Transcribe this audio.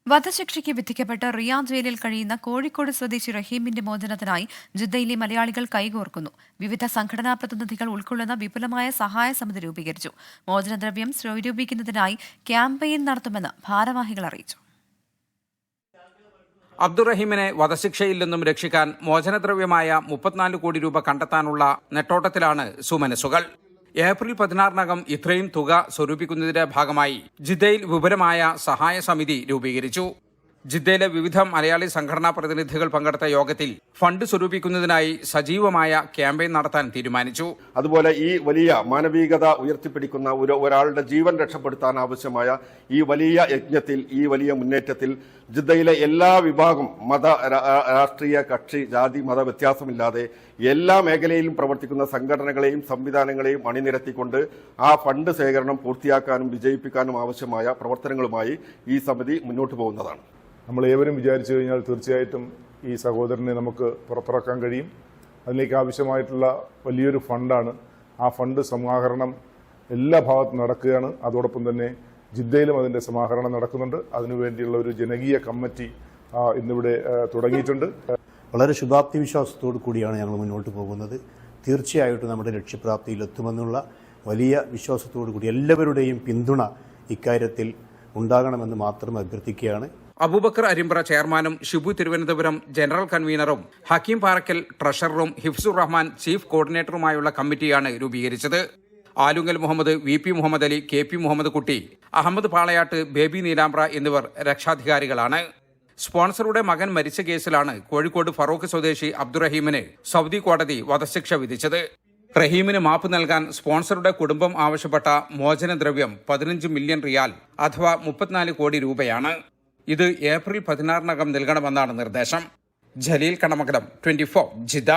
വധശിക്ഷയ്ക്ക് വിധിക്കപ്പെട്ട് റിയാദ് ജയിലിൽ കഴിയുന്ന കോഴിക്കോട് സ്വദേശി റഹീമിന്റെ മോചനത്തിനായി ജിദ്ദയിലെ മലയാളികൾ കൈകോർക്കുന്നു. വിവിധ സംഘടനാ പ്രതിനിധികൾ ഉൾക്കൊള്ളുന്ന വിപുലമായ സഹായ സമിതി രൂപീകരിച്ചു. മോചനദ്രവ്യം സ്വരൂപിക്കുന്നതിനായി ക്യാമ്പയിൻ നടത്തുമെന്ന് ഭാരവാഹികൾ അറിയിച്ചു. അബ്ദുറഹീമിനെ വധശിക്ഷയിൽ നിന്നും രക്ഷിക്കാൻ മോചനദ്രവ്യമായ 34 കോടി രൂപ കണ്ടെത്താനുള്ള നെട്ടോട്ടത്തിലാണ് സുമനസുകൾ. ഏപ്രിൽ 16-നകം ഇത്രയും തുക സ്വരൂപിക്കുന്നതിന്റെ ഭാഗമായി ജിദ്ദയിൽ വിപുലമായ സഹായ സമിതി രൂപീകരിച്ചു. ജിദ്ദയിലെ വിവിധ മലയാളി സംഘടനാ പ്രതിനിധികൾ പങ്കെടുത്ത യോഗത്തിൽ ഫണ്ട് സ്വരൂപിക്കുന്നതിനായി സജീവമായ ക്യാമ്പയിൻ നടത്താൻ തീരുമാനിച്ചു. അതുപോലെ ഈ വലിയ മാനവികത ഉയർത്തിപ്പിടിക്കുന്ന ഒരാളുടെ ജീവൻ രക്ഷപ്പെടുത്താൻ ആവശ്യമായ ഈ വലിയ യജ്ഞത്തിൽ, ഈ വലിയ മുന്നേറ്റത്തിൽ ജിദ്ദയിലെ എല്ലാ വിഭാഗം മത, രാഷ്ട്രീയ, കക്ഷി, ജാതി, മത വ്യത്യാസമില്ലാതെ എല്ലാ മേഖലയിലും പ്രവർത്തിക്കുന്ന സംഘടനകളെയും സംവിധാനങ്ങളെയും അണിനിരത്തിക്കൊണ്ട് ആ ഫണ്ട് ശേഖരണം പൂർത്തിയാക്കാനും വിജയിപ്പിക്കാനും ആവശ്യമായ പ്രവർത്തനങ്ങളുമായി ഈ സമിതി മുന്നോട്ട് പോകുന്നതാണ്. നമ്മൾ ഏവരും വിചാരിച്ചു കഴിഞ്ഞാൽ തീർച്ചയായിട്ടും ഈ സഹോദരനെ നമുക്ക് പുറത്തിറക്കാൻ കഴിയും. അതിലേക്ക് ആവശ്യമായിട്ടുള്ള വലിയൊരു ഫണ്ടാണ്. ആ ഫണ്ട് സമാഹരണം എല്ലാ ഭാഗത്തും നടക്കുകയാണ്. അതോടൊപ്പം തന്നെ ജിദ്ദയിലും അതിന്റെ സമാഹരണം നടക്കുന്നുണ്ട്. അതിനുവേണ്ടിയുള്ള ഒരു ജനകീയ കമ്മിറ്റി ഇന്നിവിടെ തുടങ്ങിയിട്ടുണ്ട്. വളരെ ശുഭാപ്തി വിശ്വാസത്തോടു കൂടിയാണ് ഞങ്ങൾ മുന്നോട്ട് പോകുന്നത്. തീർച്ചയായിട്ടും നമ്മുടെ ലക്ഷ്യപ്രാപ്തിയിലെത്തുമെന്നുള്ള വലിയ വിശ്വാസത്തോടു കൂടി എല്ലാവരുടെയും പിന്തുണ ഇക്കാര്യത്തിൽ ഉണ്ടാകണമെന്ന് മാത്രം അഭ്യർത്ഥിക്കുകയാണ്. അബൂബക്കർ അരിമ്പ്ര ചെയർമാനും ഷിബു തിരുവനന്തപുരം ജനറൽ കൺവീനറും ഹക്കീം പാറക്കൽ ട്രഷററും ഹിഫ്സുർ റഹ്മാൻ ചീഫ് കോർഡിനേറ്ററുമായുള്ള കമ്മിറ്റിയാണ് രൂപീകരിച്ചത്. ആലുങ്കൽ മുഹമ്മദ്, VP മുഹമ്മദ് അലി, KP മുഹമ്മദ് കുട്ടി, അഹമ്മദ് പാളയാട്ട്, ബേബി നീലാമ്പ്ര എന്നിവർ രക്ഷാധികാരികളാണ്. സ്പോൺസറുടെ മകൻ മരിച്ച കേസിലാണ് കോഴിക്കോട് ഫറൂഖ് സ്വദേശി അബ്ദുറഹീമിന് സൗദി കോടതി വധശിക്ഷ വിധിച്ചത്. റഹീമിന് മാപ്പ് നൽകാൻ സ്പോൺസറുടെ കുടുംബം ആവശ്യപ്പെട്ട മോചനദ്രവ്യം 15 മില്യൺ റിയാൽ അഥവാ 34 കോടി രൂപയാണ്. ഇത് ഏപ്രിൽ 16-നകം നൽകണമെന്നാണ് നിർദ്ദേശം. ജലീൽ കണമകലം, 24 ജിദ്ദ.